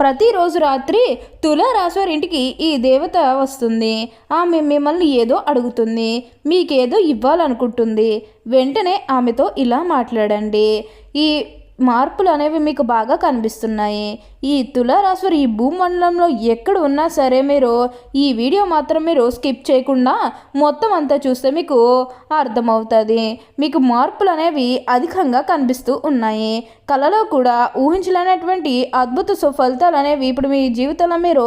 ప్రతిరోజు రాత్రి తులారాశి వారి ఇంటికి ఈ దేవత వస్తుంది. ఆమె మిమ్మల్ని ఏదో అడుగుతుంది, మీకేదో ఇవ్వాలనుకుంటుంది. వెంటనే ఆమెతో ఇలా మాట్లాడండి. ఈ మార్పులు అనేవి మీకు బాగా కనిపిస్తున్నాయి. ఈ తులారాశి వారు ఈ భూమండలంలో ఎక్కడ ఉన్నా సరే మీరు ఈ వీడియో మాత్రం మీరు స్కిప్ చేయకుండా మొత్తం అంతా చూస్తే మీకు అర్థమవుతుంది. మీకు మార్పులు అనేవి అధికంగా కనిపిస్తూ ఉన్నాయి. కళలో కూడా ఊహించలేనటువంటి అద్భుత సుఫలితాలు అనేవి ఇప్పుడు మీ జీవితంలో మీరు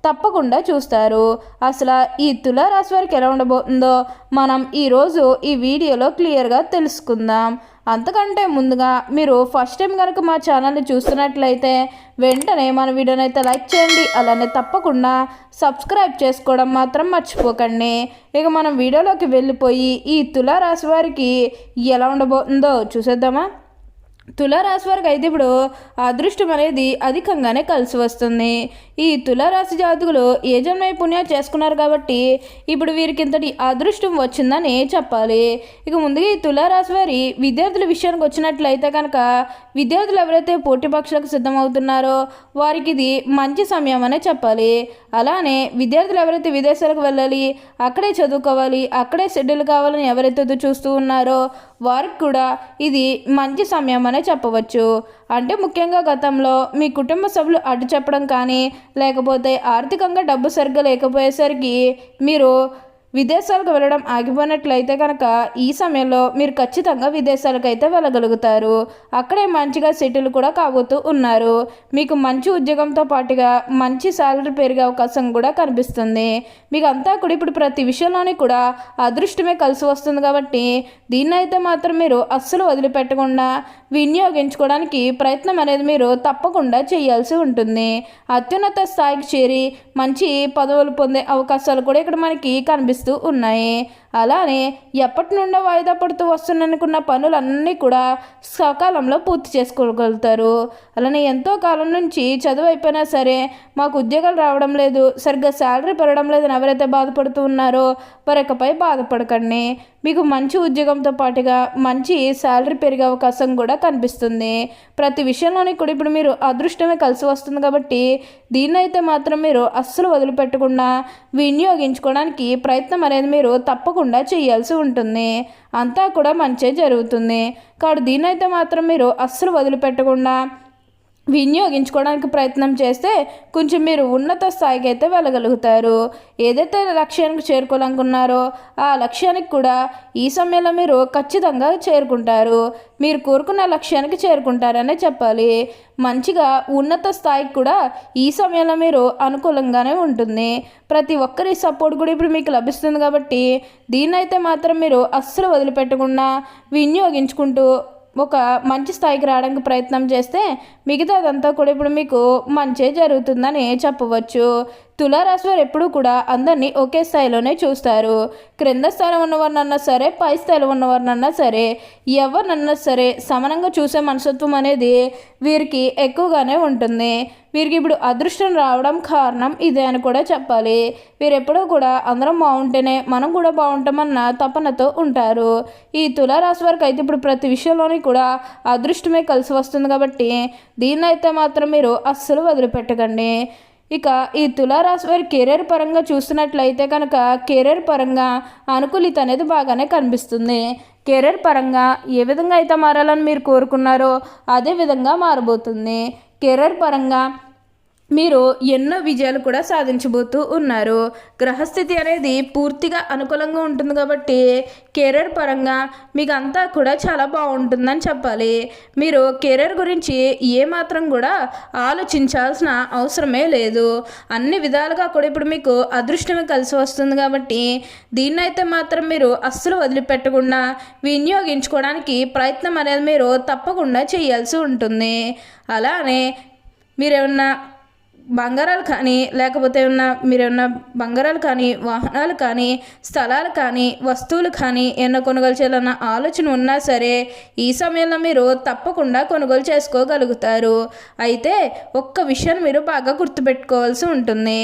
తప్పకుండా చూస్తారు. అసలు ఈ తులారాశి వారికి ఎలా ఉండబోతుందో మనం ఈరోజు ఈ వీడియోలో క్లియర్గా తెలుసుకుందాం. అంతకంటే ముందుగా మీరు ఫస్ట్ టైం కనుక మా ఛానల్ని చూస్తున్నట్లయితే వెంటనే మన వీడియోని అయితే లైక్ చేయండి. అలానే తప్పకుండా సబ్స్క్రైబ్ చేసుకోవడం మాత్రం మర్చిపోకండి. ఇక మనం వీడియోలోకి వెళ్ళిపోయి ఈ తులారాశి వారికి ఎలా ఉండబోతుందో చూసేద్దామా. తులారాశి వారికి అయితే ఇప్పుడు అదృష్టం అనేది అధికంగానే కలిసి వస్తుంది. ఈ తులారాశి జాతకులు ఏ జన్మ పుణ్యాలు చేసుకున్నారు కాబట్టి ఇప్పుడు వీరికి ఇంతటి అదృష్టం వచ్చిందని చెప్పాలి. ఇక ముందుగా ఈ తులారాశి వారి విద్యార్థుల విషయానికి వచ్చినట్లయితే కనుక విద్యార్థులు ఎవరైతే పోటీ పరీక్షలకు సిద్ధమవుతున్నారో వారికి ఇది మంచి సమయం అనే చెప్పాలి. అలానే విద్యార్థులు ఎవరైతే విదేశాలకు వెళ్ళాలి, అక్కడే చదువుకోవాలి, అక్కడే సెటిల్ కావాలని ఎవరైతే చూస్తూ ఉన్నారో వారికి కూడా ఇది మంచి సమయం అనే చెప్పవచ్చు. అంటే ముఖ్యంగా గతంలో మీ కుటుంబ సభ్యులు అడ్డు చెప్పడం కానీ లేకపోతే ఆర్థికంగా డబ్బు సరిగ్గా లేకపోయేసరికి మీరు విదేశాలకు వెళ్ళడం ఆగిపోయినట్లయితే కనుక ఈ సమయంలో మీరు ఖచ్చితంగా విదేశాలకు అయితే వెళ్ళగలుగుతారు. అక్కడే మంచిగా సెటిల్ కూడా కాబోతూ ఉన్నారు. మీకు మంచి ఉద్యోగంతో పాటుగా మంచి శాలరీ పెరిగే అవకాశం కూడా కనిపిస్తుంది. మీకు అంతా కూడా ఇప్పుడు ప్రతి విషయంలోనే కూడా అదృష్టమే కలిసి వస్తుంది కాబట్టి దీన్నైతే మాత్రం మీరు అస్సలు వదిలిపెట్టకుండా వినియోగించుకోవడానికి ప్రయత్నం అనేది మీరు తప్పకుండా చేయాల్సి ఉంటుంది. అత్యున్నత స్థాయికి చేరి మంచి పదవులు పొందే అవకాశాలు కూడా ఇక్కడ మనకి కనిపిస్తాయి ఉన్నాయి. అలానే ఎప్పటి నుండో వాయిదా పడుతూ వస్తున్ననుకున్న పనులన్నీ కూడా సకాలంలో పూర్తి చేసుకోగలుగుతారు. అలానే ఎంతో కాలం నుంచి చదువు అయిపోయినా సరే మాకు ఉద్యోగాలు రావడం లేదు, సరిగ్గా శాలరీ పెరగడం లేదని ఎవరైతే బాధపడుతూ ఉన్నారో వారికపై బాధపడకండి. మీకు మంచి ఉద్యోగంతో పాటుగా మంచి శాలరీ పెరిగే అవకాశం కూడా కనిపిస్తుంది. ప్రతి విషయంలోని కూడా ఇప్పుడు మీరు అదృష్టమే కలిసి వస్తుంది కాబట్టి దీన్నైతే మాత్రం మీరు అస్సలు వదిలిపెట్టకుండా వినియోగించుకోవడానికి ప్రయత్నం అనేది మీరు తప్పకుండా చేయాల్సి ఉంటుంది. అంతా కూడా మంచి జరుగుతుంది కాబట్టి దీన్నైతే మాత్రం మీరు అస్సలు వదిలిపెట్టకుండా వినియోగించుకోవడానికి ప్రయత్నం చేస్తే కొంచెం మీరు ఉన్నత స్థాయికి అయితే వెళ్ళగలుగుతారు. ఏదైతే లక్ష్యానికి చేరుకోవాలనుకున్నారో ఆ లక్ష్యానికి కూడా ఈ సమయంలో మీరు ఖచ్చితంగా చేరుకుంటారు. మీరు కోరుకున్న లక్ష్యానికి చేరుకుంటారనే చెప్పాలి. మంచిగా ఉన్నత స్థాయికి కూడా ఈ సమయంలో మీరు అనుకూలంగానే ఉంటుంది. ప్రతి ఒక్కరి సపోర్ట్ కూడా ఇప్పుడు మీకు లభిస్తుంది కాబట్టి దీన్నైతే మాత్రం మీరు అస్సలు వదిలిపెట్టకుండా వినియోగించుకుంటూ ఒక మంచి స్థాయికి రావడానికి ప్రయత్నం చేస్తే మిగతాదంతా కూడా ఇప్పుడు మీకు మంచి జరుగుతుందని చెప్పవచ్చు. తులారాశి వారు ఎప్పుడూ కూడా అందరినీ ఒకే స్థాయిలోనే చూస్తారు. క్రింద స్థాయిలో ఉన్నవారినన్నా సరే, పై స్థాయిలో ఉన్నవారినన్నా సరే, ఎవరినన్నా సరే సమానంగా చూసే మనస్తత్వం అనేది వీరికి ఎక్కువగానే ఉంటుంది. వీరికి ఇప్పుడు అదృష్టం రావడం కారణం ఇదే అని కూడా చెప్పాలి. వీరు ఎప్పుడూ కూడా అందరం బాగుంటేనే మనం కూడా బాగుంటామన్న తపనతో ఉంటారు. ఈ తులారాశి వారికి అయితే ఇప్పుడు ప్రతి విషయంలోని కూడా అదృష్టమే కలిసి వస్తుంది కాబట్టి దీన్నైతే మాత్రం మీరు అస్సలు వదిలిపెట్టకండి. ఇక ఈ తులారాశి వారి కెరీర్ పరంగా చూస్తున్నట్లయితే కనుక కెరీర్ పరంగా అనుకూలిత అనేది బాగానే కనిపిస్తుంది. కెరీర్ పరంగా ఏ విధంగా అయితే మారాలని మీరు కోరుకున్నారో అదే విధంగా మారబోతుంది. కెరీర్ పరంగా మీరు ఎన్నో విజయాలు కూడా సాధించబోతూ ఉన్నారు. గ్రహస్థితి అనేది పూర్తిగా అనుకూలంగా ఉంటుంది కాబట్టి కెరీర్ పరంగా మీకు అంతా కూడా చాలా బాగుంటుందని చెప్పాలి. మీరు కెరీర్ గురించి ఏమాత్రం కూడా ఆలోచించాల్సిన అవసరమే లేదు. అన్ని విధాలుగా కూడా ఇప్పుడు మీకు అదృష్టమే కలిసి వస్తుంది కాబట్టి దీన్నైతే మాత్రం మీరు అస్సలు వదిలిపెట్టకుండా వినియోగించుకోవడానికి ప్రయత్నం అనేది మీరు తప్పకుండా చేయాల్సి ఉంటుంది. అలానే మీరేమన్నా బంగారాలు కానీ లేకపోతే మీరేమన్నా బంగారాలు కానీ వాహనాలు కానీ స్థలాలు కానీ వస్తువులు కానీ ఏమన్నా కొనుగోలు చేయాలన్న ఆలోచన ఉన్నా సరే ఈ సమయంలో మీరు తప్పకుండా కొనుగోలు చేసుకోగలుగుతారు. అయితే ఒక్క విషయాన్ని మీరు బాగా గుర్తుపెట్టుకోవాల్సి ఉంటుంది.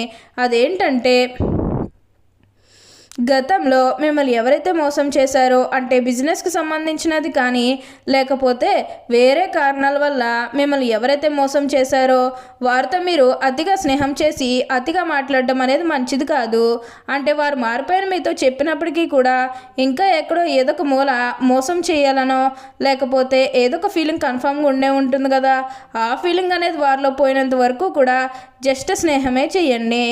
అదేంటంటే గతంలో మిమ్మల్ని ఎవరైతే మోసం చేశారో అంటే బిజినెస్కి సంబంధించినది కానీ లేకపోతే వేరే కారణాల వల్ల మిమ్మల్ని ఎవరైతే మోసం చేశారో వారితో మీరు అతిగా స్నేహం చేసి అతిగా మాట్లాడడం అనేది మంచిది కాదు. అంటే వారు మారిపోయిన మీతో చెప్పినప్పటికీ కూడా ఇంకా ఎక్కడో ఏదో ఒక మూల మోసం చేయాలనో లేకపోతే ఏదో ఒక ఫీలింగ్ కన్ఫామ్గా ఉండే ఉంటుంది కదా, ఆ ఫీలింగ్ అనేది వారిలో పోయినంత వరకు కూడా జస్ట్ స్నేహమే చేయండి.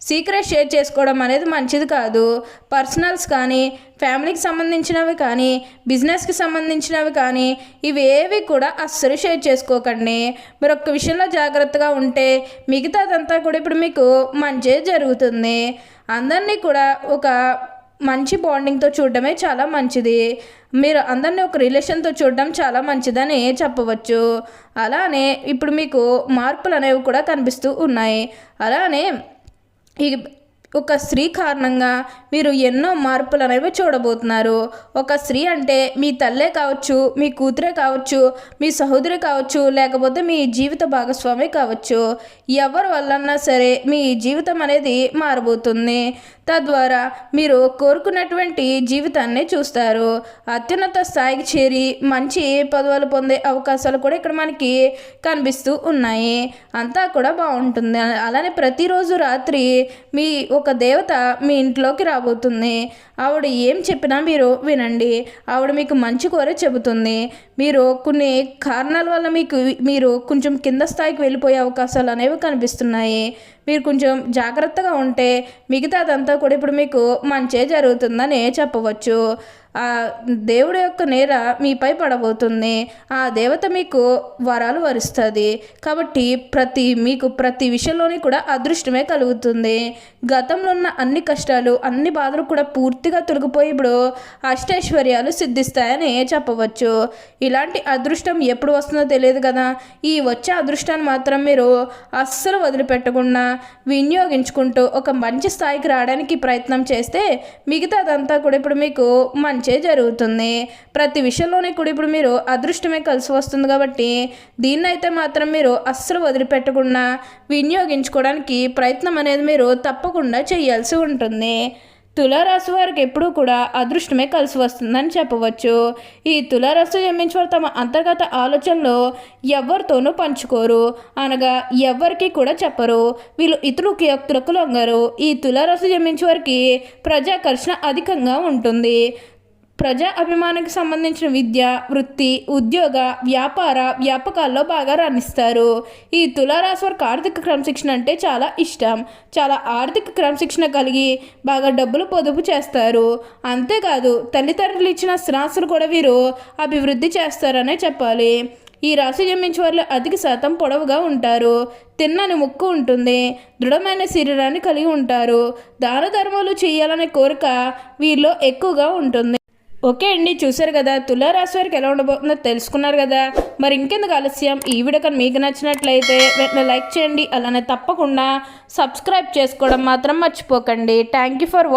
సీక్రెట్ షేర్ చేసుకోవడం అనేది మంచిది కాదు. పర్సనల్స్ కానీ ఫ్యామిలీకి సంబంధించినవి కానీ బిజినెస్కి సంబంధించినవి కానీ ఇవేవి కూడా అస్సలు షేర్ చేసుకోకండి. మీరు ఒక్క విషయంలో జాగ్రత్తగా ఉంటే మిగతాదంతా కూడా ఇప్పుడు మీకు మంచి జరుగుతుంది. అందరినీ కూడా ఒక మంచి బాండింగ్తో చూడడమే చాలా మంచిది. మీరు అందరినీ ఒక రిలేషన్తో చూడడం చాలా మంచిదని చెప్పవచ్చు. అలానే ఇప్పుడు మీకు మార్పులు అనేవి కూడా కనిపిస్తూ ఉన్నాయి. అలానే ఈ ఒక స్త్రీ కారణంగా మీరు ఎన్నో మార్పులు అనేవి చూడబోతున్నారు. ఒక స్త్రీ అంటే మీ తల్లే కావచ్చు, మీ కూతురే కావచ్చు, మీ సహోదరి కావచ్చు, లేకపోతే మీ జీవిత భాగస్వామి కావచ్చు. ఎవరి వల్లన్నా సరే మీ జీవితం అనేది మారబోతుంది. తద్వారా మీరు కోరుకున్నటువంటి జీవితాన్ని చూస్తారు. అత్యున్నత స్థాయికి చేరి మంచి పదవులు పొందే అవకాశాలు కూడా ఇక్కడ మనకి కనిపిస్తూ ఉన్నాయి. అంతా కూడా బాగుంటుంది. అలానే ప్రతిరోజు రాత్రి మీ ఒక దేవత మీ ఇంట్లోకి రాబోతుంది. ఆవిడ ఏం చెప్పినా మీరు వినండి. ఆవిడ మీకు మంచి కోరే చెబుతుంది. మీరు కొన్ని కారణాల వల్ల మీరు కొంచెం కింద స్థాయికి వెళ్ళిపోయే అవకాశాలు అనేవి కనిపిస్తున్నాయి. మీరు కొంచెం జాగ్రత్తగా ఉంటే మిగతాదంతా కూడా ఇప్పుడు మీకు మంచే జరుగుతుందని చెప్పవచ్చు. ఆ దేవుడి యొక్క నేర మీపై పడబోతుంది. ఆ దేవత మీకు వరాలు వరిస్తుంది. కాబట్టి మీకు ప్రతి విషయంలోని కూడా అదృష్టమే కలుగుతుంది. గతంలో ఉన్న అన్ని కష్టాలు అన్ని బాధలు కూడా పూర్తిగా తొలగిపోయి ఇప్పుడు అష్టైశ్వర్యాలు సిద్ధిస్తాయని చెప్పవచ్చు. ఇలాంటి అదృష్టం ఎప్పుడు వస్తుందో తెలియదు కదా. ఈ వచ్చే అదృష్టాన్ని మాత్రం మీరు అస్సలు వదిలిపెట్టకుండా వినియోగించుకుంటూ ఒక మంచి స్థాయికి రావడానికి ప్రయత్నం చేస్తే మిగతాదంతా కూడా ఇప్పుడు మీకు మంచే జరుగుతుంది. ప్రతి విషయంలోనే కూడా ఇప్పుడు మీరు అదృష్టమే కలిసి వస్తుంది. కాబట్టి దీన్నైతే మాత్రం మీరు అస్సలు వదిలిపెట్టకుండా వినియోగించుకోవడానికి ప్రయత్నం అనేది మీరు తప్పకుండా చేయాల్సి ఉంటుంది. తులారాశి వారికి ఎప్పుడూ కూడా అదృష్టమే కలిసి వస్తుందని చెప్పవచ్చు. ఈ తులారాశి జన్మించేవారు తమ అంతర్గత ఆలోచనలు ఎవరితోనూ పంచుకోరు, అనగా ఎవరికి కూడా చెప్పరు. వీళ్ళు ఇతరులకి వ్యక్తులకు లొంగరు. ఈ తులారాశి జన్మించే వారికి ప్రజాకర్షణ అధికంగా ఉంటుంది. ప్రజా అభిమానానికి సంబంధించిన విద్య, వృత్తి, ఉద్యోగ, వ్యాపకాల్లో బాగా రాణిస్తారు. ఈ తులారాశి వారికి ఆర్థిక క్రమశిక్షణ అంటే చాలా ఇష్టం. చాలా ఆర్థిక క్రమశిక్షణ కలిగి బాగా డబ్బులు పొదుపు చేస్తారు. అంతేకాదు తల్లిదండ్రులు ఇచ్చిన స్థిరాస్తులు కూడా వీరు అభివృద్ధి చేస్తారనే చెప్పాలి. ఈ రాశి జన్మించే వాళ్ళు అధిక శాతం పొడవుగా ఉంటారు. తిన్నని ముక్కు ఉంటుంది. దృఢమైన శరీరాన్ని కలిగి ఉంటారు. దాన ధర్మాలు చేయాలనే కోరిక వీరిలో ఎక్కువగా ఉంటుంది. ఓకే అండి, చూసారు కదా తులారాశి వారికి ఎలా ఉండబోతుందో తెలుసుకున్నారు కదా. మరి ఇంకెందుకు ఆలస్యం, ఈ వీడియో కానీ మీకు నచ్చినట్లయితే వెంటనే లైక్ చేయండి. అలానే తప్పకుండా సబ్స్క్రైబ్ చేసుకోవడం మాత్రం మర్చిపోకండి. Thank you for